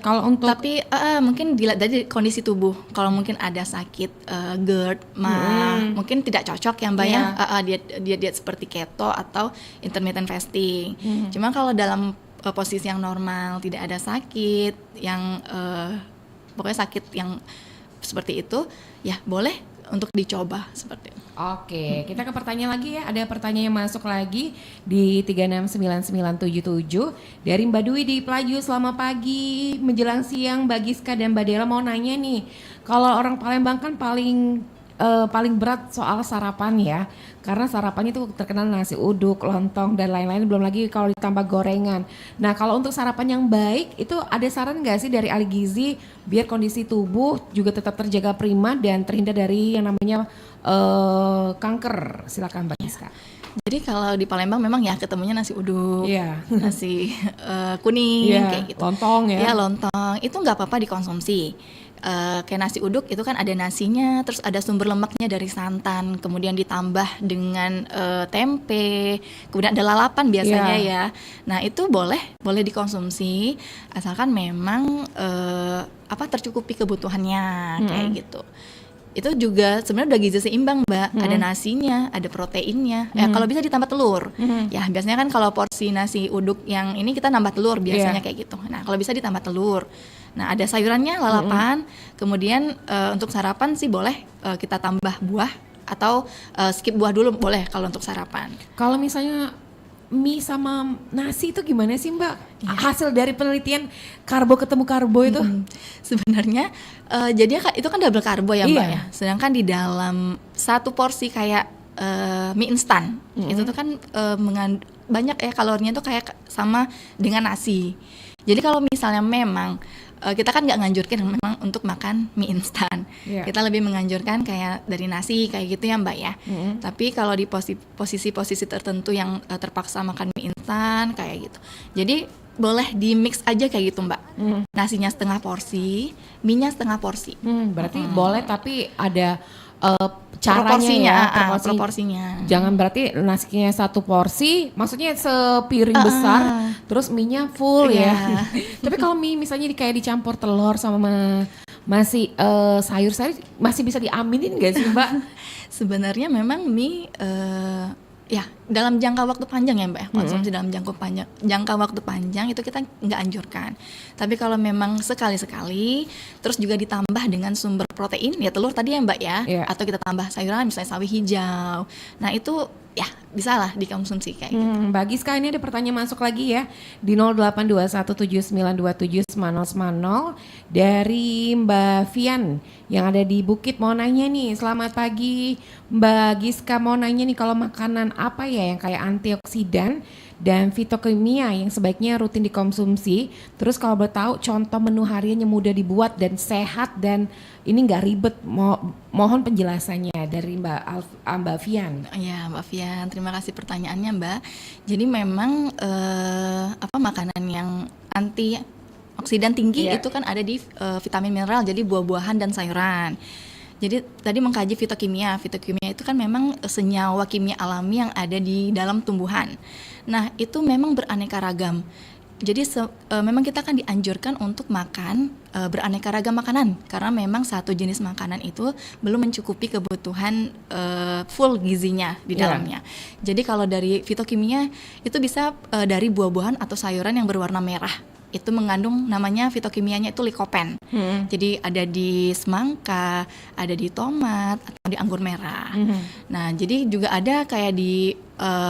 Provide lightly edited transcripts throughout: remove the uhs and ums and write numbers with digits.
Kalau untuk Tapi mungkin dilihat dari kondisi tubuh. Kalau mungkin ada sakit GERD, mungkin tidak cocok ya Mbak ya. Diet seperti keto atau intermittent fasting. Cuma kalau dalam posisi yang normal, tidak ada sakit yang pokoknya sakit yang seperti itu, ya boleh untuk dicoba seperti itu. Oke, kita ke pertanyaan lagi ya. Ada pertanyaan yang masuk lagi di 369977 dari Mbak Dwi di Pelaju. Selamat pagi, menjelang siang Mbak Giska dan Mbak Dela mau nanya nih. Kalau orang Palembang kan paling berat soal sarapan ya. Karena sarapannya itu terkenal nasi uduk, lontong dan lain-lain, belum lagi kalau ditambah gorengan. Nah, kalau untuk sarapan yang baik itu ada saran nggak sih dari ahli gizi biar kondisi tubuh juga tetap terjaga prima dan terhindar dari yang namanya kanker? Silakan Mbak Giska. Jadi kalau di Palembang memang ya ketemunya nasi uduk, nasi kuning kayak gitu. Lontong ya. Ya lontong, itu nggak apa-apa dikonsumsi. Kayak nasi uduk itu kan ada nasinya, terus ada sumber lemaknya dari santan, kemudian ditambah dengan tempe, kemudian ada lalapan biasanya ya. Nah itu boleh dikonsumsi asalkan memang tercukupi kebutuhannya kayak gitu. Itu juga sebenarnya udah gizi seimbang Mbak, ada nasinya, ada proteinnya. Ya kalau bisa ditambah telur. Ya biasanya kan kalau porsi nasi uduk yang ini kita nambah telur biasanya kayak gitu. Nah kalau bisa ditambah telur. Nah ada sayurannya lalapan. Kemudian untuk sarapan sih boleh kita tambah buah atau skip buah dulu boleh kalau untuk sarapan. Kalau misalnya mie sama nasi itu gimana sih Mbak? Hasil dari penelitian karbo ketemu karbo itu? Sebenarnya jadi itu kan double karbo ya Mbak ya. Sedangkan di dalam satu porsi kayak mie instan itu tuh kan banyak ya kalorinya tuh kayak sama dengan nasi. Jadi kalau misalnya memang kita kan nggak nganjurkan memang untuk makan mie instan. Kita lebih menganjurkan kayak dari nasi kayak gitu ya Mbak ya. Tapi kalau di posisi-posisi tertentu yang terpaksa makan mie instan kayak gitu, jadi boleh di mix aja kayak gitu Mbak. Nasinya setengah porsi, mie-nya setengah porsi. Berarti boleh tapi ada caranya proporsinya. Jangan berarti nasinya satu porsi, maksudnya sepiring besar, terus mie-nya full ya. Tapi kalau mie misalnya kayak dicampur telur sama masih sayur-sayur, masih bisa diaminin nggak sih Mbak? Sebenarnya memang mie ya dalam jangka waktu panjang ya Mbak ya, konsumsi dalam jangka waktu panjang itu kita nggak anjurkan. Tapi kalau memang sekali-sekali terus juga ditambah dengan sumber protein ya telur tadi ya Mbak ya, atau kita tambah sayuran misalnya sawi hijau, nah itu ya bisa lah dikonsumsi kayak gitu. Mbak Giska, ini ada pertanyaan masuk lagi ya di 0821792790 dari Mbak Fian yang ada di Bukit mau nanya nih. Selamat pagi Mbak Giska, mau nanya nih kalau makanan apa ya yang kayak antioksidan dan fitokimia yang sebaiknya rutin dikonsumsi. Terus kalau boleh tahu contoh menu harian yang mudah dibuat dan sehat dan ini nggak ribet, mohon penjelasannya dari Mbak Fian. Ya Mbak Fian, terima kasih pertanyaannya Mbak. Jadi memang makanan yang antioksidan tinggi itu kan ada di vitamin mineral, jadi buah-buahan dan sayuran. Jadi tadi mengkaji fitokimia. Fitokimia itu kan memang senyawa kimia alami yang ada di dalam tumbuhan. Nah itu memang beraneka ragam. Jadi memang kita akan dianjurkan untuk makan beraneka ragam makanan karena memang satu jenis makanan itu belum mencukupi kebutuhan full gizinya di dalamnya. Jadi kalau dari fitokimia itu bisa dari buah-buahan atau sayuran yang berwarna merah. Itu mengandung namanya fitokimianya itu likopen. Jadi ada di semangka, ada di tomat atau di anggur merah. Nah, jadi juga ada kayak di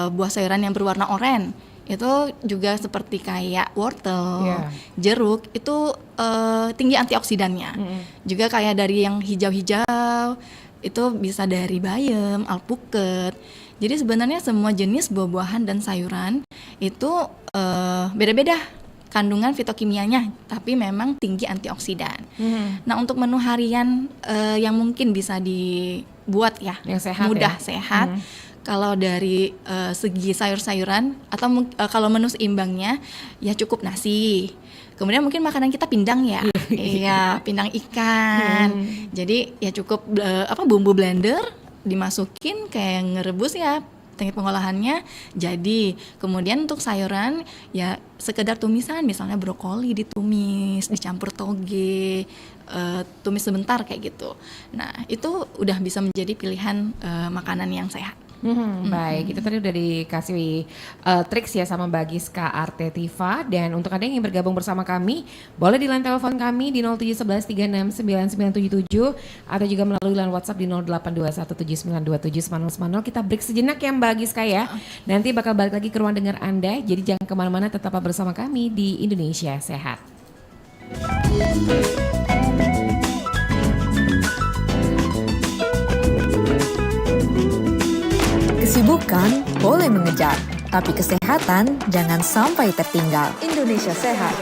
buah sayuran yang berwarna oranye. Itu juga seperti kayak wortel, jeruk itu tinggi antioksidannya. Juga kayak dari yang hijau-hijau itu bisa dari bayam, alpukat. Jadi sebenarnya semua jenis buah-buahan dan sayuran itu beda-beda kandungan fitokimianya, tapi memang tinggi antioksidan. Nah untuk menu harian yang mungkin bisa dibuat ya, yang sehat mudah sehat. Kalau dari segi sayur-sayuran atau kalau menu seimbangnya ya cukup nasi. Kemudian mungkin makanan kita pindang ya, iya pindang ikan. Jadi ya cukup bumbu blender dimasukin kayak ngerebus ya teknik pengolahannya jadi. Kemudian untuk sayuran ya sekedar tumisan, misalnya brokoli ditumis, dicampur toge, tumis sebentar kayak gitu. Nah itu udah bisa menjadi pilihan makanan yang sehat. Baik, itu tadi udah dikasih triks ya sama Mbak Giska Artetiva. Dan untuk Anda yang ingin bergabung bersama kami, boleh di line telepon kami di 0711369977 atau juga melalui line WhatsApp di 082179279090. Kita break sejenak ya Mbak Giska ya. Nanti bakal balik lagi ke ruang dengar Anda, jadi jangan kemana-mana, tetaplah bersama kami di Indonesia Sehat. Kesibukan boleh mengejar, tapi kesehatan jangan sampai tertinggal. Indonesia Sehat.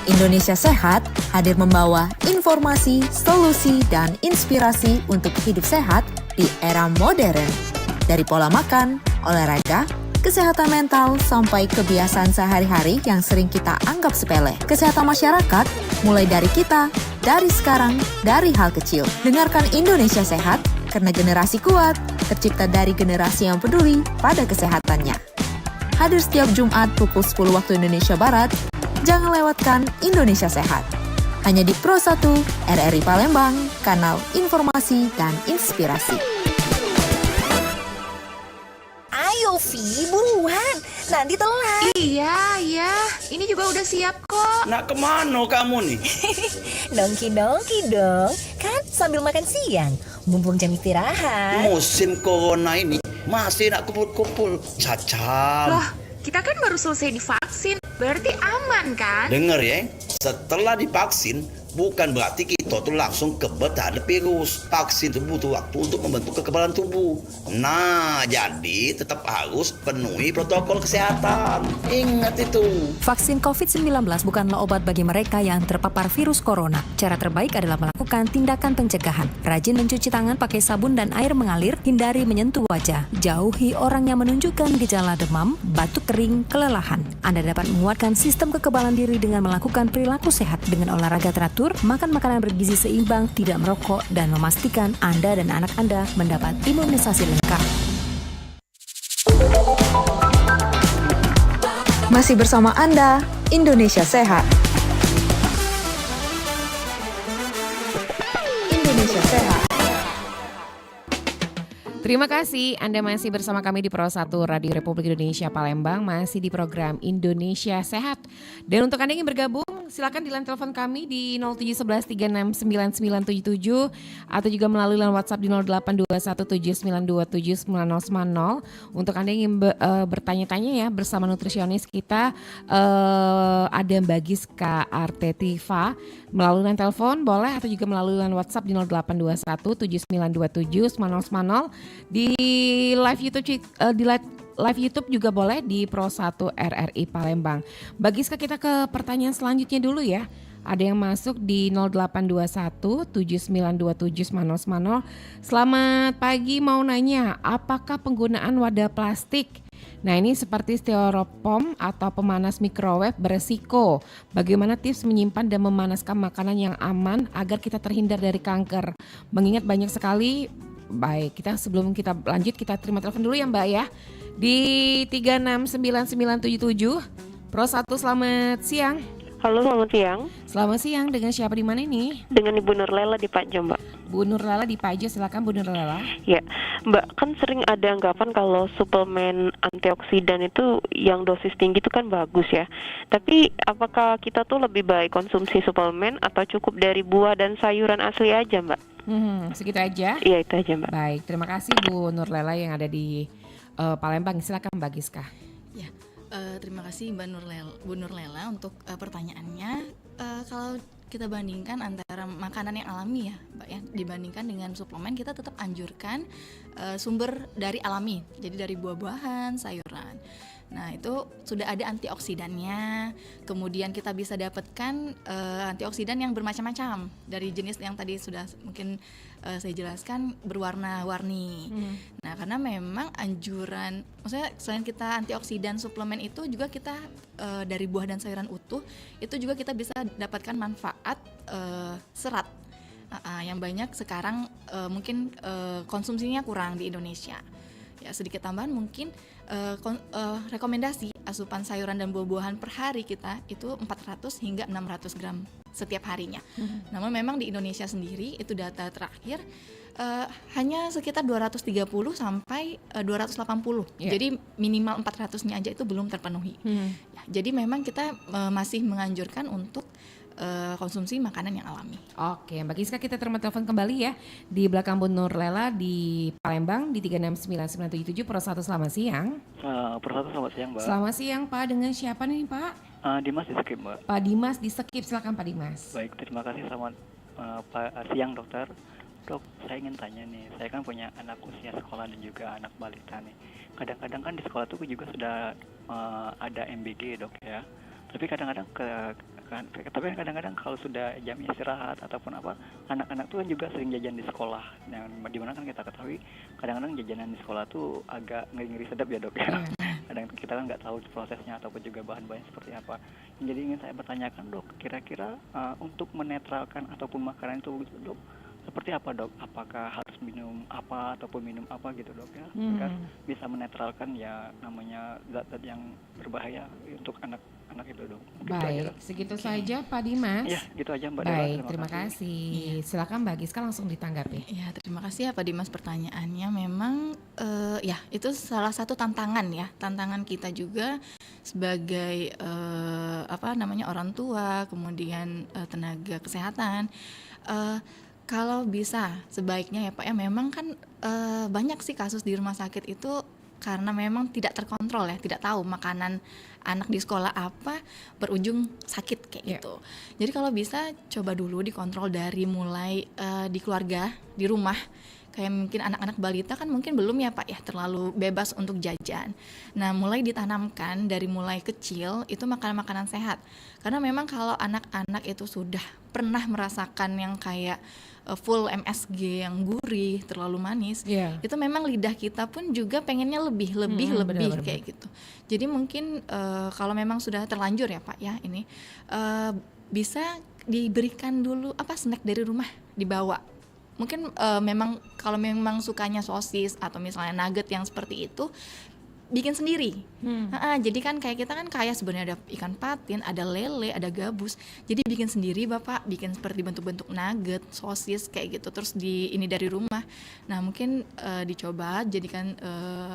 Indonesia Sehat hadir membawa informasi, solusi, dan inspirasi untuk hidup sehat di era modern. Dari pola makan, olahraga, kesehatan mental, sampai kebiasaan sehari-hari yang sering kita anggap sepele. Kesehatan masyarakat mulai dari kita, dari sekarang, dari hal kecil. Dengarkan Indonesia Sehat, karena generasi kuat tercipta dari generasi yang peduli pada kesehatannya. Hadir setiap Jumat pukul 10 waktu Indonesia Barat. Jangan lewatkan Indonesia Sehat. Hanya di Pro 1 RRI Palembang, kanal informasi dan inspirasi. Ayo Vi, buruan, nanti telat. Iya, ini juga udah siap kok. Nak kemana kamu nih? Nongki dong, kan sambil makan siang, mumpung jam istirahat. Musim corona ini masih nak kumpul-kumpul. Cacat. Loh, kita kan baru selesai divaksin, berarti aman kan? Dengar ya, setelah divaksin bukan berarti kita tuh langsung kebal terhadap virus. Vaksin itu butuh waktu untuk membentuk kekebalan tubuh. Nah, jadi tetap harus penuhi protokol kesehatan. Ingat itu. Vaksin COVID-19 bukanlah obat bagi mereka yang terpapar virus corona. Cara terbaik adalah melakukan tindakan pencegahan. Rajin mencuci tangan pakai sabun dan air mengalir, hindari menyentuh wajah. Jauhi orang yang menunjukkan gejala demam, batuk kering, kelelahan. Anda dapat menguatkan sistem kekebalan diri dengan melakukan perilaku sehat dengan olahraga teratur, makan makanan bergizi seimbang, tidak merokok, dan memastikan Anda dan anak Anda mendapat imunisasi lengkap. Masih bersama Anda, Indonesia Sehat. Indonesia Sehat. Terima kasih Anda masih bersama kami di Pro 1 Radio Republik Indonesia Palembang, masih di program Indonesia Sehat. Dan untuk Anda yang ingin bergabung, silakan di line telepon kami di 0711369977 atau juga melalui line WhatsApp di 082179279090. Untuk Anda yang ingin bertanya-tanya ya bersama nutrisionis kita, ada Mbak Giska Artetiva. Melalui line telepon boleh atau juga melalui line WhatsApp di 082179279090. Di live YouTube live YouTube juga boleh di Pro 1 RRI Palembang. Mbak Giska, kita ke pertanyaan selanjutnya dulu ya. Ada yang masuk di 082179279090. Selamat pagi, mau nanya, apakah penggunaan wadah plastik, nah ini seperti styrofoam atau pemanas microwave, beresiko? Bagaimana tips menyimpan dan memanaskan makanan yang aman agar kita terhindar dari kanker? Mengingat banyak sekali. Baik, sebelum kita lanjut, kita terima telepon dulu ya Mbak ya. Di 369977 Pro 1, selamat siang. Halo, selamat siang. Selamat siang, dengan siapa di mana ini? Dengan Ibu Nurlela di Pajo, Mbak. Bu Nurlela di Pajo, silakan Bu Nurlela. Ya, Mbak, kan sering ada anggapan kalau suplemen antioksidan itu yang dosis tinggi itu kan bagus ya. Tapi apakah kita tuh lebih baik konsumsi suplemen atau cukup dari buah dan sayuran asli aja, Mbak? Segitu aja? Iya, itu aja, Mbak. Baik, terima kasih Bu Nurlela yang ada di Palembang. Silakan Mbak Giska. Ya, terima kasih Bu Nurlela untuk pertanyaannya. Kalau kita bandingkan antara makanan yang alami ya Mbak ya, dibandingkan dengan suplemen, kita tetap anjurkan sumber dari alami, jadi dari buah-buahan, sayuran. Nah itu sudah ada antioksidannya, kemudian kita bisa dapatkan antioksidan yang bermacam-macam dari jenis yang tadi sudah mungkin saya jelaskan, berwarna-warni. Nah karena memang anjuran, maksudnya selain kita antioksidan suplemen itu juga kita dari buah dan sayuran utuh itu juga kita bisa dapatkan manfaat serat. Yang banyak sekarang mungkin konsumsinya kurang di Indonesia. Ya, sedikit tambahan mungkin rekomendasi asupan sayuran dan buah-buahan per hari kita itu 400 hingga 600 gram setiap harinya. Namun memang di Indonesia sendiri itu data terakhir hanya sekitar 230 sampai 280. Jadi minimal 400-nya aja itu belum terpenuhi. Ya, jadi memang kita masih menganjurkan untuk konsumsi makanan yang alami. Oke, Mbak Giska, kita terima telepon kembali ya di belakang Bu Nur Lela di Palembang di 369977 Pro 1. Selamat siang. Pro 1, selamat siang, Mbak. Selamat siang, Pak. Dengan siapa nih, Pak? Dimas di Skip, Mbak. Pak Dimas di Skip, silakan Pak Dimas. Baik, terima kasih. Selamat siang, dokter. Dok, saya ingin tanya nih, saya kan punya anak usia sekolah dan juga anak balita nih. Kadang-kadang kan di sekolah tuh juga sudah ada MBG, dok ya. Tapi kadang-kadang kadang-kadang kalau sudah jam istirahat ataupun apa, anak-anak tuh kan juga sering jajan di sekolah. Yang dimana kan kita ketahui kadang-kadang jajanan di sekolah tuh agak ngeri-ngeri sedap ya, dok ya. Kadang kita kan nggak tahu prosesnya ataupun juga bahan-bahan seperti apa. Jadi ingin saya bertanyakan, dok, kira-kira untuk menetralkan ataupun makanan itu, dok, seperti apa, dok? Apakah harus minum apa ataupun minum apa gitu, dok ya? Agar bisa menetralkan ya namanya zat-zat yang berbahaya untuk anak-anak itu, dok. Baik, segitu saja Pak Dimas. Ya, gitu aja Mbak. Baik, terima kasih. Silakan Mbak Giska langsung ditanggapi. Ya, terima kasih ya Pak Dimas pertanyaannya. Memang ya itu salah satu tantangan kita juga sebagai orang tua, kemudian tenaga kesehatan. Kalau bisa sebaiknya ya Pak ya, memang kan banyak sih kasus di rumah sakit itu karena memang tidak terkontrol ya, tidak tahu makanan anak di sekolah apa berujung sakit kayak gitu. Jadi kalau bisa coba dulu dikontrol dari mulai di keluarga, di rumah. Kayak mungkin anak-anak balita kan mungkin belum ya Pak ya terlalu bebas untuk jajan. Nah, mulai ditanamkan dari mulai kecil itu makanan-makanan sehat. Karena memang kalau anak-anak itu sudah pernah merasakan yang kayak full MSG yang gurih, terlalu manis, itu memang lidah kita pun juga pengennya lebih benar. Kayak gitu. Jadi mungkin kalau memang sudah terlanjur ya Pak ya ini bisa diberikan dulu snack dari rumah dibawa. Mungkin memang kalau memang sukanya sosis atau misalnya nugget yang seperti itu bikin sendiri. Jadi kan kayak kita kan kaya sebenarnya ada ikan patin, ada lele, ada gabus. Jadi bikin sendiri Bapak, bikin seperti bentuk-bentuk nugget, sosis kayak gitu terus ini dari rumah. Nah, mungkin dicoba jadikan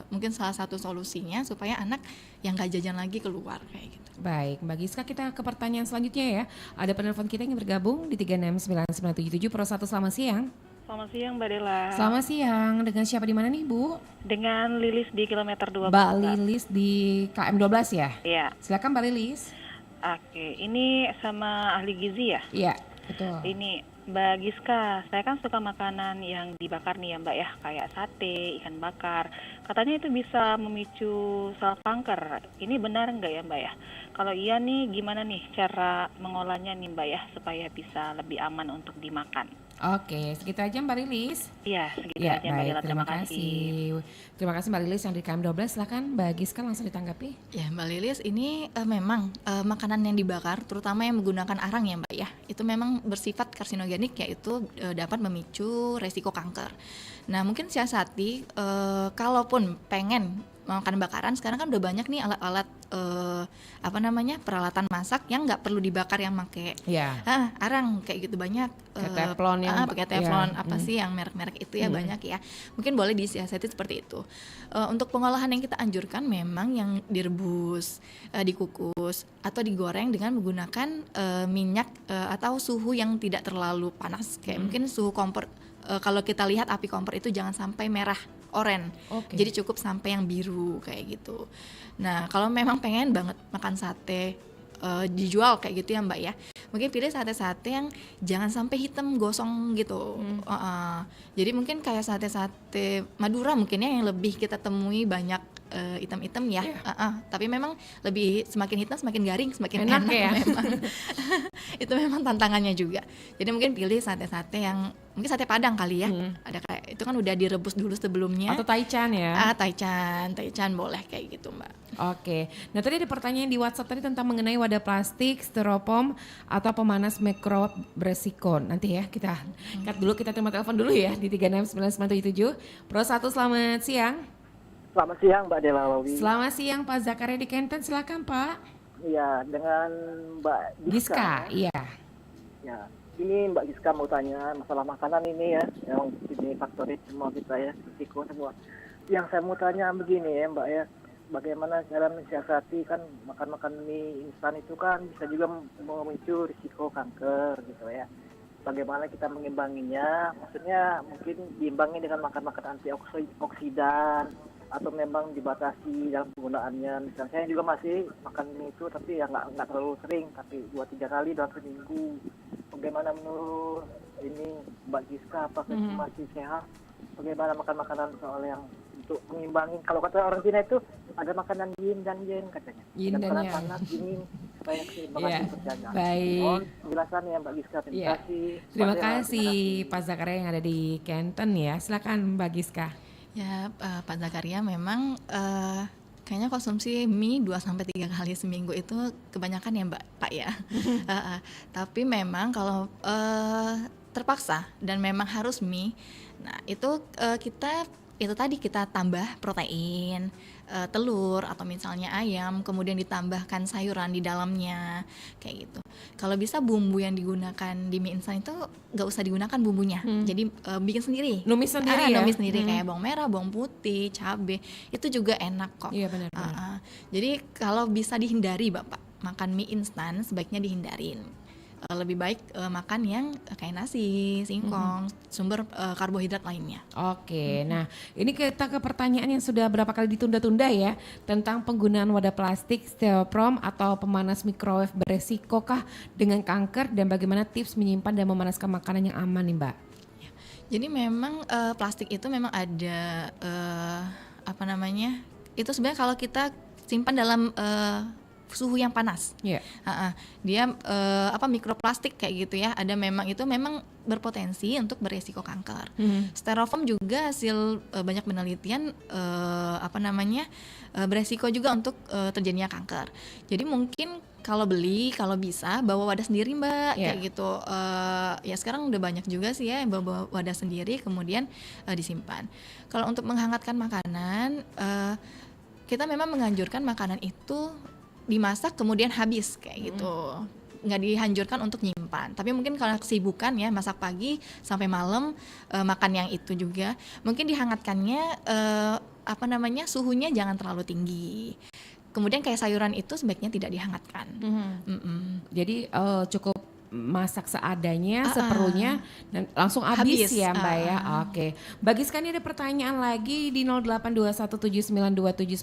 mungkin salah satu solusinya supaya anak yang gak jajan lagi keluar kayak gitu. Baik, Mbak Giska, kita ke pertanyaan selanjutnya ya. Ada penelpon kita yang bergabung di 369977 Pro 1. Selamat siang. Selamat siang Mbak Dela. Selamat siang. Dengan siapa di mana nih Bu? Dengan Lilis di kilometer 12. Mbak Lilis di KM 12 ya? Iya. Silakan Mbak Lilis. Oke, ini sama ahli gizi ya? Iya, betul. Ini Mbak Giska, saya kan suka makanan yang dibakar nih ya Mbak ya, kayak sate, ikan bakar. Katanya itu bisa memicu sel kanker. Ini benar nggak ya Mbak ya? Kalau iya nih, gimana nih cara mengolahnya nih Mbak ya, supaya bisa lebih aman untuk dimakan? Oke, segitu aja Mbak Lilis. Iya, segitu Ya, aja Mbak baik, Dela. terima kasih. Terima kasih Mbak Lilis yang di KM 12. Silakan Mbak Giska langsung ditanggapi. Ya Mbak Lilis, ini memang makanan yang dibakar, terutama yang menggunakan arang ya Mbak ya, itu memang bersifat karsinogenik, yaitu dapat memicu resiko kanker. Nah, mungkin siasati kalaupun pengen makan bakaran, sekarang kan udah banyak nih alat-alat peralatan masak yang nggak perlu dibakar, yang pakai arang kayak gitu banyak. Teflon yang pakai teflon sih yang merek-merek itu ya banyak ya. Mungkin boleh disiasati seperti itu. Untuk pengolahan yang kita anjurkan memang yang direbus, dikukus atau digoreng dengan menggunakan minyak atau suhu yang tidak terlalu panas. Kayak mungkin suhu kompor. Kalau kita lihat api kompor itu jangan sampai merah oren, jadi cukup sampai yang biru kayak gitu. Nah, kalau memang pengen banget makan sate dijual kayak gitu ya Mbak ya, mungkin pilih sate-sate yang jangan sampai hitam gosong gitu. Jadi mungkin kayak sate-sate Madura mungkin ya yang lebih kita temui banyak hitam-hitam ya. Tapi memang lebih semakin hitam semakin garing semakin Enak enak, ya? memang. Itu memang tantangannya juga. Jadi mungkin pilih sate-sate yang mungkin sate Padang kali ya. Ada kayak itu kan udah direbus dulu sebelumnya. Atau taichan ya? Taichan boleh kayak gitu Mbak. Oke, nah tadi ada pertanyaan di WhatsApp tadi tentang mengenai wadah plastik, styrofoam atau pemanas mikro beresiko. Nanti ya kita cut dulu, kita terima telepon dulu ya di 36997. Pro 1 selamat siang. Selamat siang Mbak Delawawi. Selamat siang Pak Zakaria di Kenten, silakan Pak. Iya, dengan Mbak Giska, iya. Ya, ini Mbak Giska mau tanya masalah makanan ini ya, yang ini faktorin semua kita ya, risiko semua. Yang saya mau tanya begini ya Mbak ya, bagaimana cara mensiasati kan makan mie instan itu kan bisa juga memicu risiko kanker gitu ya. Bagaimana kita mengimbanginya? Maksudnya mungkin diimbangi dengan makan antioksidan atau memang dibatasi dalam penggunaannya. Misalnya saya juga masih makan mie itu tapi ya nggak terlalu sering, tapi 2-3 kali dalam seminggu. Bagaimana menurut ini Mbak Giska, apakah itu masih sehat? Bagaimana makan makanan soal yang untuk mengimbangi? Kalau kata orang Cina itu ada makanan yin dan yang katanya. Yin dan makanan yang. panas dingin supaya keseimbangan Iya, terjaga. baik. Mohon penjelasannya Mbak Giska. Terima Iya. kasih. Terima Pak kasih Pak Zakaria yang ada di Kenten ya. Silakan Mbak Giska. Ya, Pak Zakaria memang kayaknya konsumsi mie 2-3 kali seminggu itu kebanyakan ya Pak ya. Tapi memang kalau terpaksa dan memang harus mie, nah itu kita tambah protein, telur atau misalnya ayam, kemudian ditambahkan sayuran di dalamnya kayak gitu. Kalau bisa bumbu yang digunakan di mie instan itu nggak usah digunakan bumbunya, jadi bikin sendiri. Numis sendiri ya? Numis sendiri kayak bawang merah, bawang putih, cabai, itu juga enak kok. Iya benar. Jadi kalau bisa dihindari Bapak makan mie instan sebaiknya dihindarin. Lebih baik makan yang kayak nasi, singkong, sumber karbohidrat lainnya. Oke, nah ini kita ke pertanyaan yang sudah berapa kali ditunda-tunda ya, tentang penggunaan wadah plastik, styrofoam atau pemanas microwave beresikokah dengan kanker, dan bagaimana tips menyimpan dan memanaskan makanan yang aman nih Mbak? Jadi memang plastik itu memang ada itu sebenarnya kalau kita simpan dalam suhu yang panas, dia mikroplastik kayak gitu ya. Ada itu memang berpotensi untuk beresiko kanker. Styrofoam juga hasil banyak penelitian beresiko juga untuk terjadinya kanker. Jadi mungkin kalau bisa bawa wadah sendiri Mbak, kayak gitu. Ya sekarang udah banyak juga sih ya yang bawa wadah sendiri kemudian disimpan. Kalau untuk menghangatkan makanan, kita memang menganjurkan makanan itu dimasak kemudian habis kayak gitu, nggak dianjurkan untuk nyimpan. Tapi mungkin kalau kesibukan ya masak pagi sampai malam, makan yang itu juga mungkin dihangatkannya suhunya jangan terlalu tinggi. Kemudian kayak sayuran itu sebaiknya tidak dihangatkan. Jadi cukup masak seadanya, seperlunya, dan langsung habis ya Mbak ya. Oke. Bagi sekali ada pertanyaan lagi di 0821792790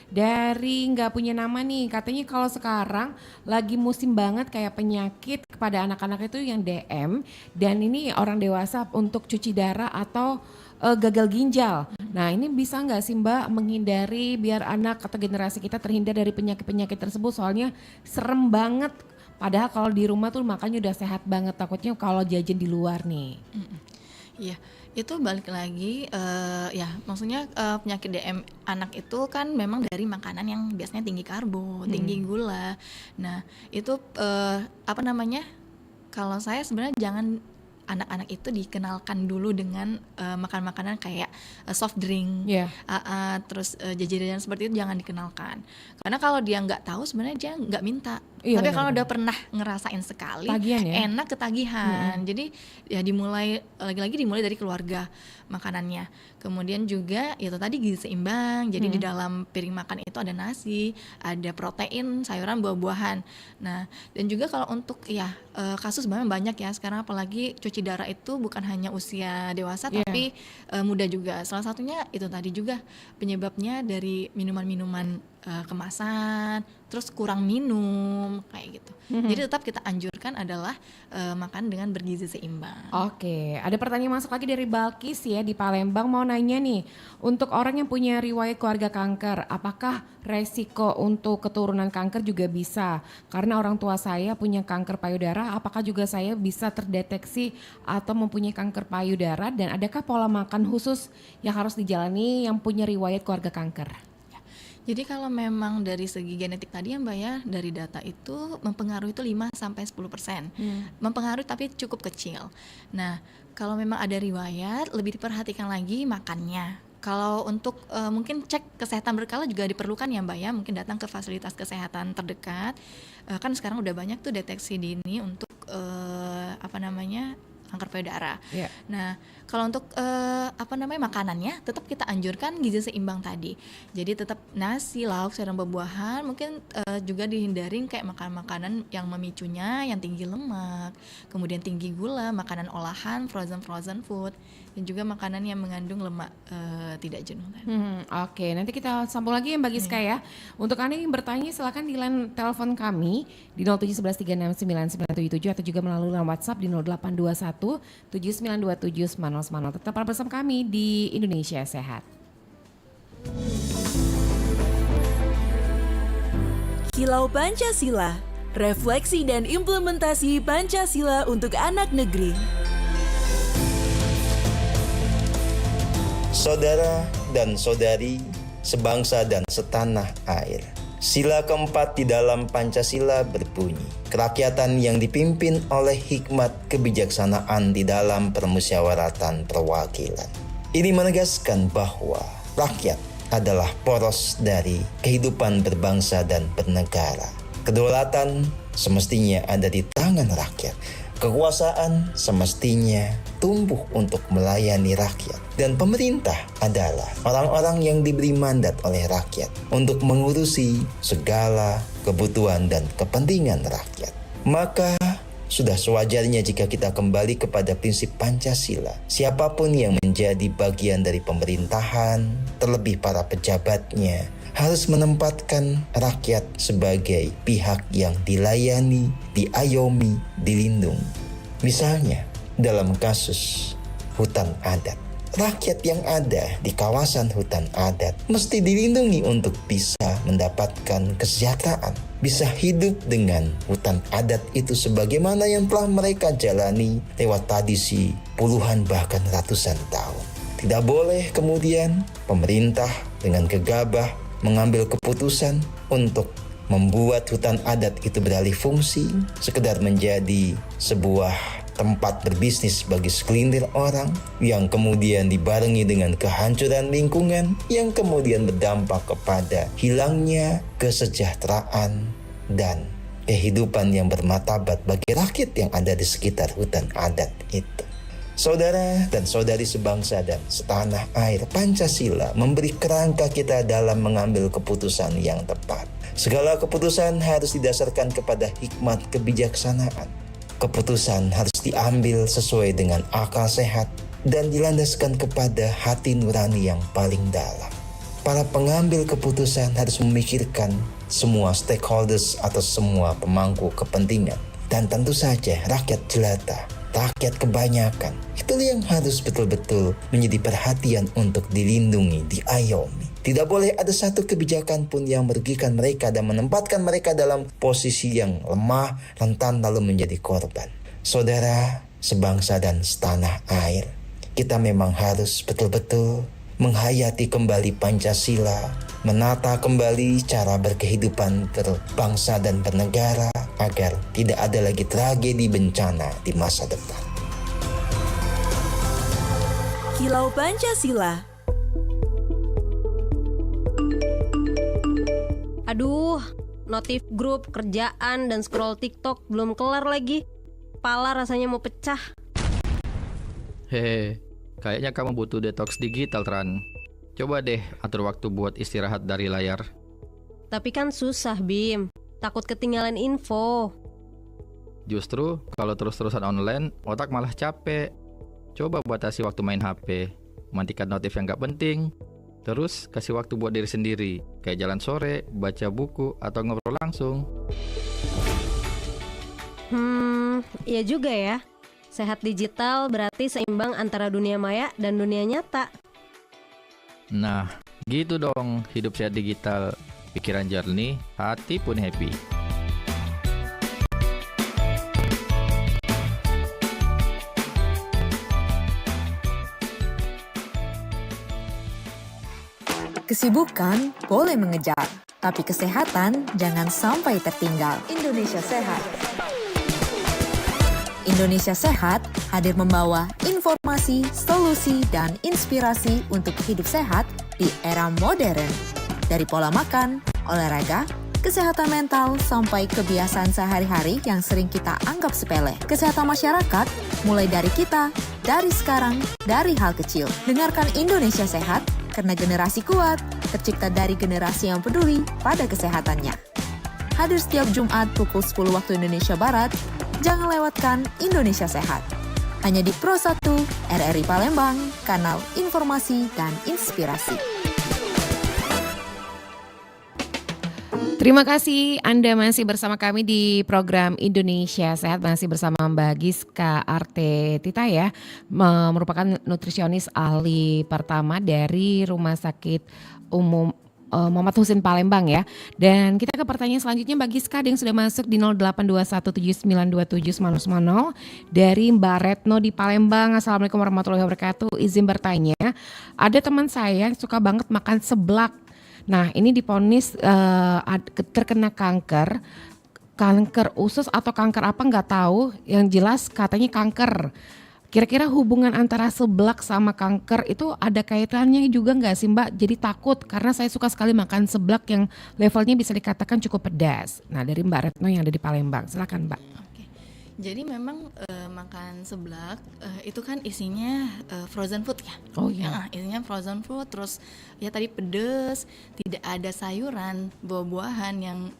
dari nggak punya nama nih. Katanya kalau sekarang lagi musim banget kayak penyakit kepada anak-anak itu yang DM, dan ini orang dewasa untuk cuci darah atau gagal ginjal. Nah ini bisa nggak sih Mbak menghindari biar anak atau generasi kita terhindar dari penyakit-penyakit tersebut, soalnya serem banget. Padahal kalau di rumah tuh makannya udah sehat banget, takutnya kalau jajan di luar nih. Iya, itu balik lagi maksudnya penyakit DM anak itu kan memang dari makanan yang biasanya tinggi karbo, tinggi gula. Nah, itu kalau saya sebenarnya jangan anak-anak itu dikenalkan dulu dengan makan makanan kayak soft drink, terus jajanan seperti itu jangan dikenalkan. Karena kalau dia nggak tahu sebenarnya dia nggak minta. Tapi kalau udah pernah ngerasain sekali, enak ketagihan. Jadi ya dimulai dari keluarga makanannya. Kemudian juga itu tadi gizi seimbang. Jadi di dalam piring makan itu ada nasi, ada protein, sayuran, buah-buahan. Nah, dan juga kalau untuk kasus memang banyak ya sekarang, apalagi cuci darah itu bukan hanya usia dewasa tapi muda juga. Salah satunya itu tadi juga penyebabnya dari minuman-minuman kemasan, terus kurang minum kayak gitu. Jadi tetap kita anjurkan adalah makan dengan bergizi seimbang. Oke, ada pertanyaan masuk lagi dari Balkis ya di Palembang, mau nanya nih, untuk orang yang punya riwayat keluarga kanker, apakah resiko untuk keturunan kanker juga bisa? Karena orang tua saya punya kanker payudara, apakah juga saya bisa terdeteksi atau mempunyai kanker payudara, dan adakah pola makan khusus yang harus dijalani yang punya riwayat keluarga kanker? Jadi kalau memang dari segi genetik tadi ya Mbak ya, dari data itu mempengaruhi itu 5-10%. Mempengaruhi tapi cukup kecil. Nah, kalau memang ada riwayat, lebih diperhatikan lagi makannya. Kalau untuk mungkin cek kesehatan berkala juga diperlukan ya Mbak ya, mungkin datang ke fasilitas kesehatan terdekat. Kan sekarang udah banyak tuh deteksi dini untuk kanker payudara. Yeah. Nah, kalau untuk makanannya tetap kita anjurkan gizi seimbang tadi. Jadi tetap nasi, lauk, sayuran, buah-buahan. Mungkin juga dihindarin kayak makanan yang memicunya, yang tinggi lemak, kemudian tinggi gula, makanan olahan, frozen food, dan juga makanan yang mengandung lemak tidak jenuh. Oke, nanti kita sambung lagi ya Mbak Giska ya. Untuk Anda yang bertanya silakan di line telepon kami di 0711369977 atau juga melalui line WhatsApp di 082179279090. Tetap bersama kami di Indonesia Sehat. Kilau Pancasila, refleksi dan implementasi Pancasila untuk anak negeri. Saudara dan saudari, sebangsa dan setanah air. Sila keempat di dalam Pancasila berbunyi, kerakyatan yang dipimpin oleh hikmat kebijaksanaan di dalam permusyawaratan perwakilan. Ini menegaskan bahwa rakyat adalah poros dari kehidupan berbangsa dan bernegara. Kedaulatan semestinya ada di tangan rakyat. Kekuasaan semestinya tumbuh untuk melayani rakyat. Dan pemerintah adalah orang-orang yang diberi mandat oleh rakyat untuk mengurusi segala kebutuhan dan kepentingan rakyat. Maka sudah sewajarnya jika kita kembali kepada prinsip Pancasila. Siapapun yang menjadi bagian dari pemerintahan, terlebih para pejabatnya, harus menempatkan rakyat sebagai pihak yang dilayani, diayomi, dilindungi. Misalnya, dalam kasus hutan adat, rakyat yang ada di kawasan hutan adat mesti dilindungi untuk bisa mendapatkan kesejahteraan, bisa hidup dengan hutan adat itu sebagaimana yang telah mereka jalani lewat tradisi puluhan bahkan ratusan tahun. Tidak boleh kemudian pemerintah dengan gegabah mengambil keputusan untuk membuat hutan adat itu beralih fungsi, sekedar menjadi sebuah tempat berbisnis bagi segelintir orang, yang kemudian dibarengi dengan kehancuran lingkungan, yang kemudian berdampak kepada hilangnya kesejahteraan dan kehidupan yang bermartabat bagi rakyat yang ada di sekitar hutan adat itu. Saudara dan saudari sebangsa dan setanah air, Pancasila memberi kerangka kita dalam mengambil keputusan yang tepat. Segala keputusan harus didasarkan kepada hikmat kebijaksanaan. Keputusan harus diambil sesuai dengan akal sehat dan dilandaskan kepada hati nurani yang paling dalam. Para pengambil keputusan harus memikirkan semua stakeholders atau semua pemangku kepentingan. Dan tentu saja rakyat jelata, rakyat kebanyakan, itu yang harus betul-betul menjadi perhatian untuk dilindungi, diayomi. Tidak boleh ada satu kebijakan pun yang merugikan mereka dan menempatkan mereka dalam posisi yang lemah, rentan, lalu menjadi korban. Saudara, sebangsa dan setanah air, kita memang harus betul-betul menghayati kembali Pancasila, menata kembali cara berkehidupan berbangsa dan bernegara, agar tidak ada lagi tragedi bencana di masa depan. Kilau Pancasila. Aduh, notif grup, kerjaan, dan scroll TikTok belum kelar lagi. Kepala rasanya mau pecah. Hehe, kayaknya kamu butuh detox digital, Tran. Coba deh atur waktu buat istirahat dari layar. Tapi kan susah, Bim. Takut ketinggalan info. Justru kalau terus-terusan online, otak malah capek. Coba batasi waktu main HP, matikan notif yang gak penting. Terus kasih waktu buat diri sendiri, kayak jalan sore, baca buku, atau ngobrol langsung. Iya juga ya. Sehat digital berarti seimbang antara dunia maya dan dunia nyata. Nah, gitu dong hidup sehat digital. Pikiran jernih, hati pun happy. Kesibukan boleh mengejar, tapi kesehatan jangan sampai tertinggal. Indonesia Sehat. Indonesia Sehat hadir membawa informasi, solusi, dan inspirasi untuk hidup sehat di era modern. Dari pola makan, olahraga, kesehatan mental, sampai kebiasaan sehari-hari yang sering kita anggap sepele. Kesehatan masyarakat mulai dari kita, dari sekarang, dari hal kecil. Dengarkan Indonesia Sehat, karena generasi kuat tercipta dari generasi yang peduli pada kesehatannya. Hadir setiap Jumat pukul 10 waktu Indonesia Barat, jangan lewatkan Indonesia Sehat. Hanya di Pro 1 RRI Palembang, kanal informasi dan inspirasi. Terima kasih Anda masih bersama kami di program Indonesia Sehat, masih bersama Mbak Giska Artetita ya, merupakan nutrisionis ahli pertama dari Rumah Sakit Umum Muhammad Husin Palembang ya. Dan kita ke pertanyaan selanjutnya Mbak Giska, ada yang sudah masuk di 0821792790 dari Mbak Retno di Palembang. Assalamualaikum warahmatullahi wabarakatuh. Izin bertanya, ada teman saya yang suka banget makan seblak. Nah ini diponis terkena kanker usus atau kanker apa nggak tahu, yang jelas katanya kanker. Kira-kira hubungan antara seblak sama kanker itu ada kaitannya juga nggak sih Mbak? Jadi takut karena saya suka sekali makan seblak yang levelnya bisa dikatakan cukup pedas. Nah dari Mbak Retno yang ada di Palembang, silakan Mbak. Jadi memang makan seblak itu kan isinya frozen food ya. Oh iya. Nah, isinya frozen food, terus ya tadi pedas, tidak ada sayuran, buah-buahan yang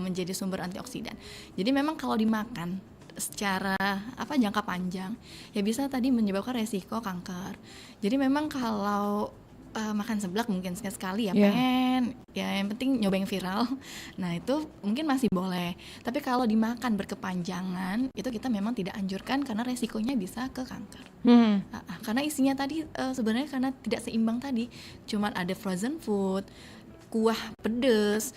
menjadi sumber antioksidan. Jadi memang kalau dimakan secara jangka panjang ya bisa tadi menyebabkan resiko kanker. Jadi memang kalau makan seblak mungkin sekali ya pengen ya yang penting nyoba yang viral, nah itu mungkin masih boleh. Tapi kalau dimakan berkepanjangan itu kita memang tidak anjurkan karena resikonya bisa ke kanker. Karena isinya tadi sebenarnya karena tidak seimbang tadi, cuman ada frozen food, kuah pedes,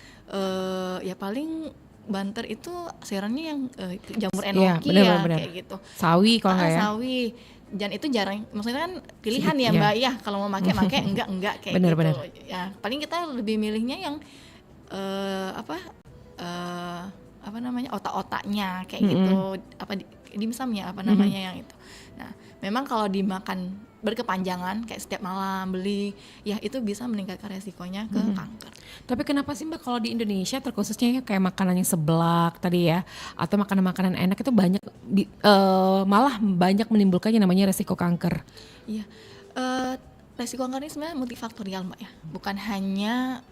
ya paling banter itu sayurannya yang jamur enoki bener. Kayak gitu. Sawi kalau nggak ya? Sawi. Dan itu jarang, maksudnya kan pilihan ya Mbak ya, kalau mau pakai enggak kayak bener, gitu. Bener. Ya paling kita lebih milihnya yang otak-otaknya kayak gitu, dimsumnya yang itu. Nah memang kalau dimakan berkepanjangan kayak setiap malam beli ya itu bisa meningkatkan resikonya ke kanker. Tapi kenapa sih Mbak kalau di Indonesia terkhususnya kayak makanan yang seblak tadi ya, atau makanan-makanan enak itu banyak malah banyak menimbulkan yang namanya resiko kanker? Iya, resiko kanker ini sebenarnya multifaktorial Mbak ya, bukan hanya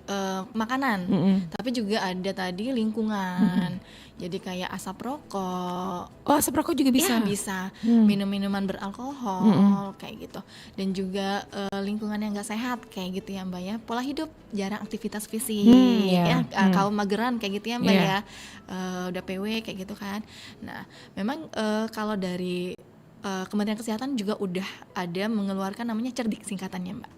makanan, tapi juga ada tadi lingkungan. Jadi kayak asap rokok. Oh asap rokok juga bisa? Iya bisa, minum-minuman beralkohol kayak gitu. Dan juga lingkungan yang gak sehat kayak gitu ya Mbak ya. Pola hidup, jarang aktivitas fisik kaum mageran kayak gitu ya Mbak ya. Udah PW kayak gitu kan. Nah memang kalau dari Kementerian Kesehatan juga udah ada mengeluarkan namanya cerdik singkatannya Mbak.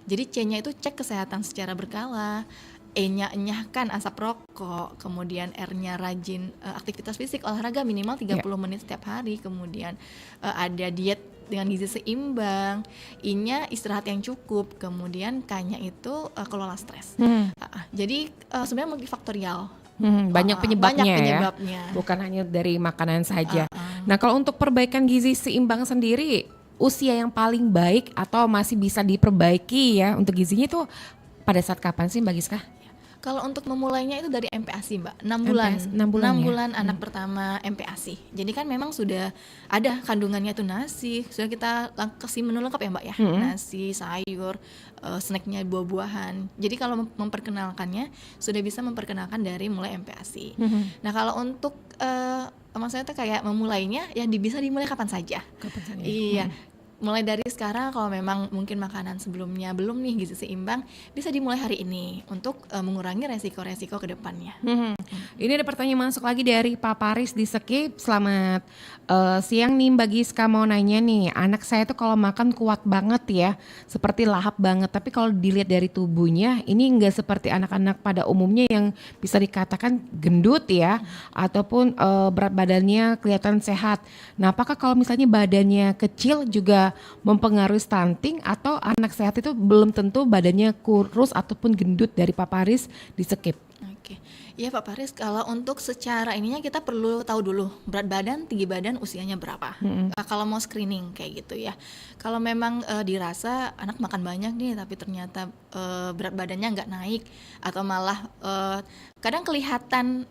Jadi C-nya itu cek kesehatan secara berkala, E-nya enyahkan asap rokok, kemudian R-nya rajin aktivitas fisik, olahraga minimal 30 menit setiap hari, kemudian ada diet dengan gizi seimbang, I-nya istirahat yang cukup, kemudian K-nya itu kelola stres. Jadi sebenarnya multifaktorial. Banyak penyebabnya ya, bukan hanya dari makanan saja. Nah kalau untuk perbaikan gizi seimbang sendiri, usia yang paling baik atau masih bisa diperbaiki ya untuk gizinya itu pada saat kapan sih Mbak Giska? Kalau untuk memulainya itu dari MPASI Mbak, 6 bulan anak pertama MPASI. Jadi kan memang sudah ada kandungannya itu nasi, sudah kita kasih menu lengkap ya Mbak ya, nasi, sayur, snacknya buah-buahan. Jadi kalau memperkenalkannya sudah bisa memperkenalkan dari mulai MPASI. Nah kalau untuk maksudnya itu kayak memulainya ya bisa dimulai kapan saja. Kapan saja? Iya. mulai dari sekarang kalau memang mungkin makanan sebelumnya belum nih gizi seimbang, bisa dimulai hari ini untuk mengurangi resiko-resiko ke depannya. Ini ada pertanyaan masuk lagi dari Pak Paris di Skip. Selamat siang nih Mbak Giska, mau nanya nih, anak saya tuh kalau makan kuat banget ya, seperti lahap banget, tapi kalau dilihat dari tubuhnya ini enggak seperti anak-anak pada umumnya yang bisa dikatakan gendut ya, ataupun berat badannya kelihatan sehat. Nah, apakah kalau misalnya badannya kecil juga mempengaruhi stunting, atau anak sehat itu belum tentu badannya kurus ataupun gendut? Dari Pak Paris di Skip. Oke, iya Pak Paris, kalau untuk secara ininya kita perlu tahu dulu berat badan, tinggi badan, usianya berapa. Kalau mau screening kayak gitu ya. Kalau memang dirasa anak makan banyak nih, tapi ternyata berat badannya nggak naik, atau malah kadang kelihatan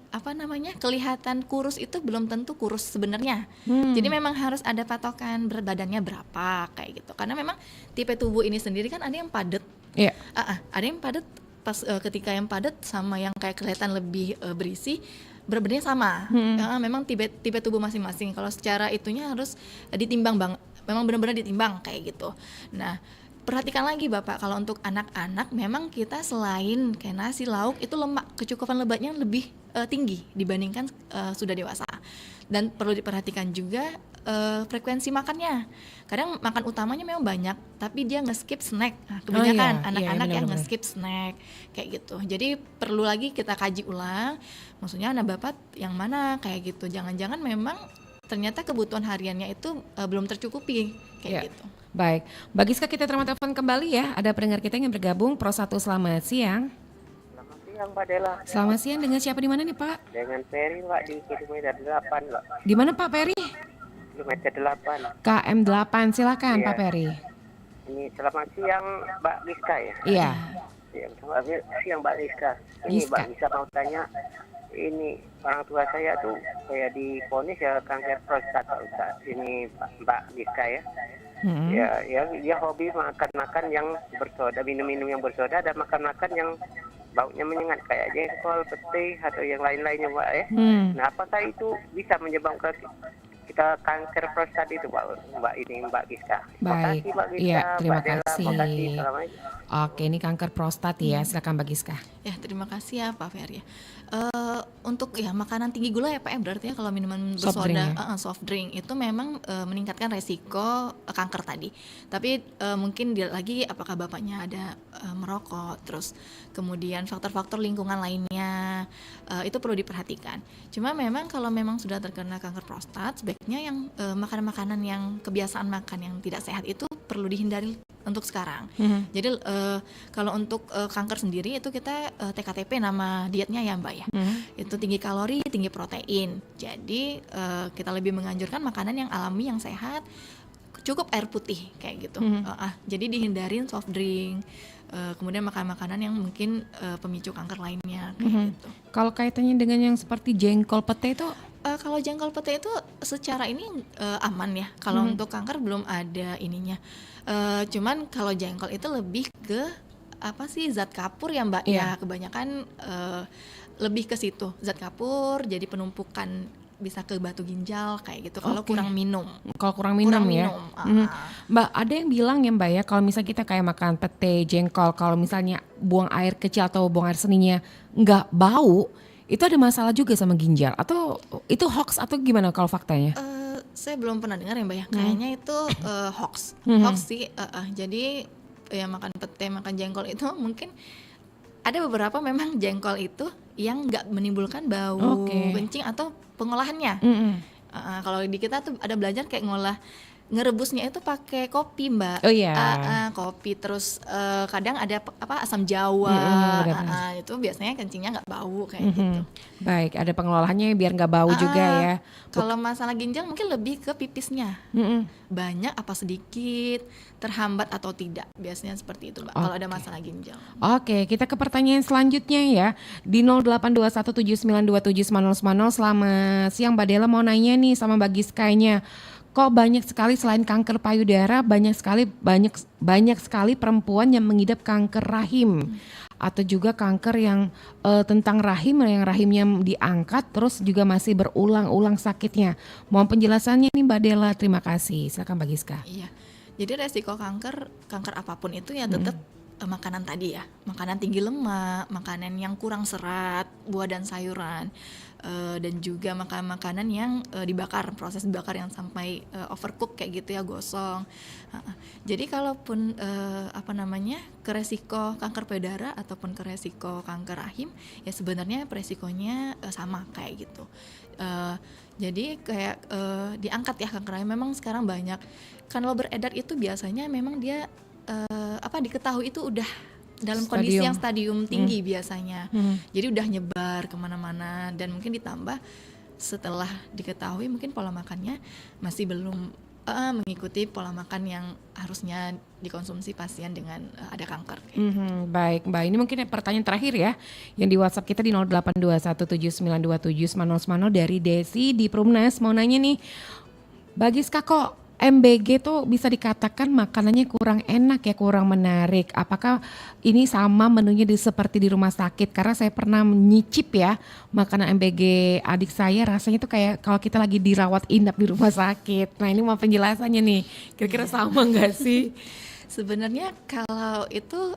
kelihatan kurus itu belum tentu kurus sebenarnya. Jadi memang harus ada patokan berat badannya berapa kayak gitu. Karena memang tipe tubuh ini sendiri kan ada yang padat. Iya. Ada yang padat. Pas ketika yang padat sama yang kayak kelihatan lebih berisi, berat badannya sama. Memang tipe tubuh masing-masing. Kalau secara itunya harus ditimbang memang benar-benar ditimbang kayak gitu. Nah, perhatikan lagi Bapak, kalau untuk anak-anak memang kita selain kayak nasi, lauk, itu lemak, kecukupan lemaknya lebih tinggi dibandingkan sudah dewasa. Dan perlu diperhatikan juga frekuensi makannya. Kadang makan utamanya memang banyak, tapi dia nge-skip snack. Nah, kebanyakan anak-anak yang nge-skip snack kayak gitu. Jadi perlu lagi kita kaji ulang, maksudnya anak Bapak yang mana kayak gitu. Jangan-jangan memang ternyata kebutuhan hariannya itu belum tercukupi kayak gitu. Baik, Mbak Giska, kita terima telepon kembali ya. Ada pendengar kita yang bergabung. Pro 1, selamat siang. Selamat siang Pak Dela. Selamat siang, dengan siapa di mana nih Pak? Dengan Peri Pak di kilometer 8 Pak. Di mana Pak Peri? Kilometer 8. KM 8, silakan Pak Peri. Ini selamat siang Mbak Giska ya. Iya. Selamat siang Mbak Giska. Ini Mbak Giska mau tanya, ini orang tua saya tuh kayak divonis ya kanker prostat Pak Ustaz. Ini Mbak Giska ya. Ya dia hobi makan-makan yang bersoda, minum-minum yang bersoda, dan makan-makan yang baunya menyengat kayak jengkol, pete atau yang lain-lainnya Mbak ya. Nah, apakah itu bisa menyebabkan kita kanker prostat itu Mbak Giska? Baik, Mbak Giska, iya, terima Mbak Dela, kasih. Assalamualaikum. Oke, ini kanker prostat ya, silakan Mbak Giska. Ya, terima kasih ya Pak Ferry. Untuk ya makanan tinggi gula ya Pak, berarti ya kalau minuman bersoda, soft drink itu memang meningkatkan resiko kanker tadi. Tapi mungkin lagi apakah bapaknya ada merokok, terus kemudian faktor-faktor lingkungan lainnya, itu perlu diperhatikan. Cuma memang kalau memang sudah terkena kanker prostat, sebaiknya yang makanan-makanan yang kebiasaan makan yang tidak sehat itu perlu dihindari untuk sekarang. Jadi kalau untuk kanker sendiri itu kita TKTP nama dietnya ya Mbak ya. Itu tinggi kalori, tinggi protein. Jadi kita lebih menganjurkan makanan yang alami, yang sehat, cukup air putih kayak gitu. Jadi dihindarin soft drink, kemudian makan makanan yang mungkin pemicu kanker lainnya kayak gitu. Kalau kaitannya dengan yang seperti jengkol, pete itu? Kalau jengkol, pete itu secara ini aman ya. Kalau untuk kanker belum ada ininya. Cuman kalau jengkol itu lebih ke zat kapur ya Mbak. Ya kebanyakan lebih ke situ, zat kapur, jadi penumpukan bisa ke batu ginjal kayak gitu kalau kurang minum. Kalau kurang minum ya. Mbak, ada yang bilang ya Mbak ya, kalau misalnya kita kayak makan pete, jengkol, kalau misalnya buang air kecil atau buang air seninya nggak bau, itu ada masalah juga sama ginjal, atau itu hoax atau gimana kalau faktanya? Saya belum pernah dengar ya Mbak ya, kayaknya itu hoax. Hoax sih. Jadi ya makan pete, makan jengkol itu mungkin ada beberapa memang jengkol itu yang nggak menimbulkan bau kencing atau pengolahannya. Kalau di kita tuh ada belajar kayak ngerebusnya itu pakai kopi Mbak. Kopi, terus kadang ada asam jawa. Itu biasanya kencingnya nggak bau kayak gitu. Baik, ada pengelolaannya biar nggak bau juga ya. Kalau masalah ginjal mungkin lebih ke pipisnya. Banyak apa sedikit, terhambat atau tidak, biasanya seperti itu Mbak. Kalau ada masalah ginjal. Oke, kita ke pertanyaan selanjutnya ya. Di 0821792790. Selamat siang Mbak Dela, mau nanya nih sama Mbak Giskanya. Kok banyak sekali selain kanker payudara, banyak sekali perempuan yang mengidap kanker rahim, atau juga kanker yang tentang rahim, yang rahimnya diangkat terus juga masih berulang-ulang sakitnya. Mohon penjelasannya nih Mbak Dela, terima kasih. Silakan Mbak Giska. Iya. Jadi resiko kanker apapun itu ya tetap makanan tadi ya, makanan tinggi lemak, makanan yang kurang serat, buah dan sayuran, dan juga makanan yang dibakar, proses dibakar yang sampai overcook kayak gitu ya, gosong. Jadi kalaupun ke resiko kanker payudara ataupun ke resiko kanker rahim ya sebenarnya resikonya sama kayak gitu. Jadi kayak diangkat ya kanker rahim. Memang sekarang banyak kalau beredar itu biasanya memang dia diketahui itu udah dalam kondisi yang stadium tinggi biasanya. Jadi udah nyebar kemana-mana dan mungkin ditambah setelah diketahui mungkin pola makannya masih belum mengikuti pola makan yang harusnya dikonsumsi pasien dengan ada kanker. Baik Mbak, ini mungkin pertanyaan terakhir ya yang di WhatsApp kita di 08217927 dari Desi di Perumnas. Mau nanya nih, Mbak Giska, kok MBG tuh bisa dikatakan makanannya kurang enak ya, kurang menarik. Apakah ini sama menunya seperti di rumah sakit? Karena saya pernah menyicip ya makanan MBG adik saya, rasanya tuh kayak kalau kita lagi dirawat inap di rumah sakit. Nah ini mau penjelasannya nih, kira-kira sama nggak sih? Sebenarnya kalau itu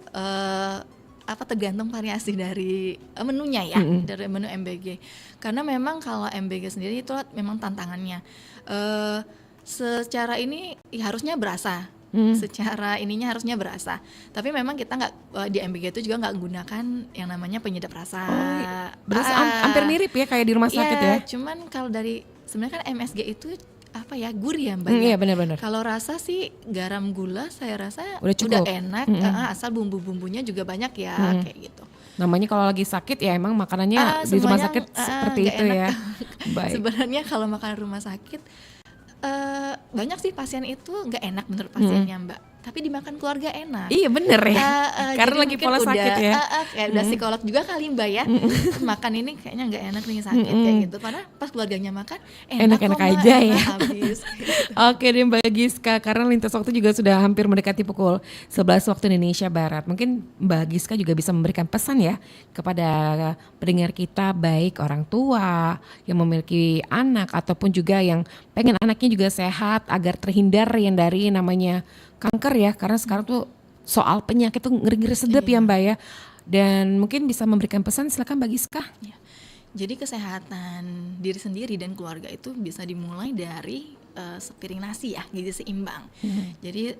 tergantung variasi dari menunya ya, dari menu MBG. Karena memang kalau MBG sendiri itu memang tantangannya. Secara ini ya harusnya berasa, secara ininya harusnya berasa. Tapi memang kita nggak di MBG itu juga nggak menggunakan yang namanya penyedap rasa. Berarti hampir mirip ya kayak di rumah sakit ya. Cuman kalau dari sebenarnya kan MSG itu gurih ya Mbak. Iya benar-benar. Kalau rasa sih garam gula saya rasa udah enak, asal bumbu-bumbunya juga banyak ya kayak gitu. Namanya kalau lagi sakit ya emang makanannya di rumah sakit seperti itu enak. ya. Baik. Sebenarnya kalau makan rumah sakit banyak sih pasien itu nggak enak menurut pasiennya Mbak, tapi dimakan keluarga enak. Iya bener ya, karena lagi pola sakit ya. Kayak udah psikolog juga kali Mbak ya, makan ini kayaknya nggak enak nih sakit kayak gitu. Padahal pas keluarganya makan enak-enak aja ya. Habis. Oke deh Mbak Giska, karena lintas waktu juga sudah hampir mendekati pukul 11 waktu Indonesia Barat. Mungkin Mbak Giska juga bisa memberikan pesan ya kepada pendengar kita, baik orang tua yang memiliki anak ataupun juga yang pengen anaknya juga sehat agar terhindar yang dari namanya kanker ya, karena sekarang tuh soal penyakit tuh ngeri-ngeri sedap ya Mbak ya. Dan mungkin bisa memberikan pesan, silakan Mbak Giska. Ya. Jadi kesehatan diri sendiri dan keluarga itu bisa dimulai dari sepiring nasi ya, gizi seimbang. Jadi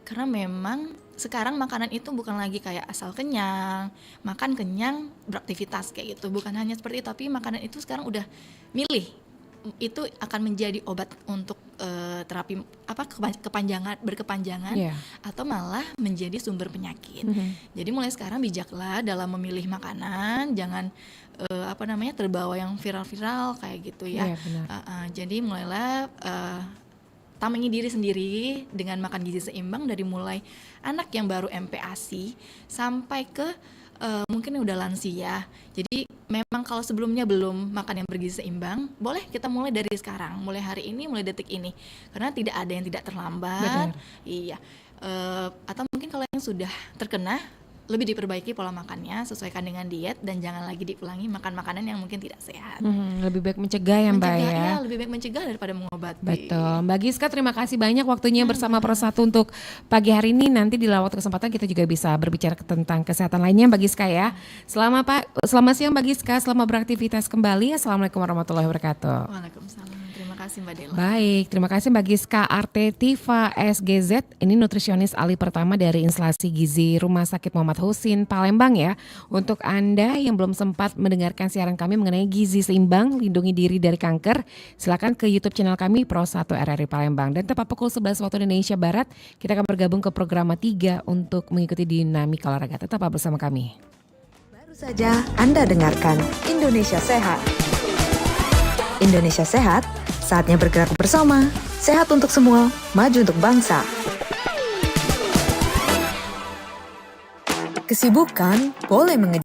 karena memang sekarang makanan itu bukan lagi kayak asal kenyang, makan kenyang, beraktivitas kayak gitu. Bukan hanya seperti itu, tapi makanan itu sekarang udah milih. Itu akan menjadi obat untuk terapi berkepanjangan atau malah menjadi sumber penyakit. Jadi mulai sekarang bijaklah dalam memilih makanan, jangan terbawa yang viral-viral kayak gitu ya. Jadi mulailah tamengi diri sendiri dengan makan gizi seimbang dari mulai anak yang baru MPASI sampai ke mungkin udah lansia. Jadi memang kalau sebelumnya belum makan yang bergizi seimbang, boleh kita mulai dari sekarang, mulai hari ini, mulai detik ini, karena tidak ada yang tidak terlambat. Iya. Atau mungkin kalau yang sudah terkena, lebih diperbaiki pola makannya, sesuaikan dengan diet dan jangan lagi diulangi makan makanan yang mungkin tidak sehat. Lebih baik mencegah ya Mbak ya. Lebih baik mencegah daripada mengobati. Betul. Mbak Giska, terima kasih banyak waktunya bersama Persatu untuk pagi hari ini. Nanti di lain waktu kesempatan kita juga bisa berbicara tentang kesehatan lainnya Mbak Giska ya. Selamat siang Mbak Giska, selamat beraktivitas kembali. Assalamualaikum warahmatullahi wabarakatuh. Waalaikumsalam. Terima kasih Mbak Dela. Baik, terima kasih Mbak Giska Artetiva SGZ. Ini nutrisionis ahli pertama dari instalasi gizi Rumah Sakit Muhammad Husin Palembang ya. Untuk Anda yang belum sempat mendengarkan siaran kami mengenai gizi seimbang, lindungi diri dari kanker, silakan ke YouTube channel kami Pro1 RRI Palembang. Dan tepat pukul 11 waktu Indonesia Barat, kita akan bergabung ke program 3 untuk mengikuti dinamika olahraga. Tetap bersama kami. Baru saja Anda dengarkan Indonesia Sehat. Indonesia Sehat, saatnya bergerak bersama. Sehat untuk semua, maju untuk bangsa. Kesibukan boleh mengejar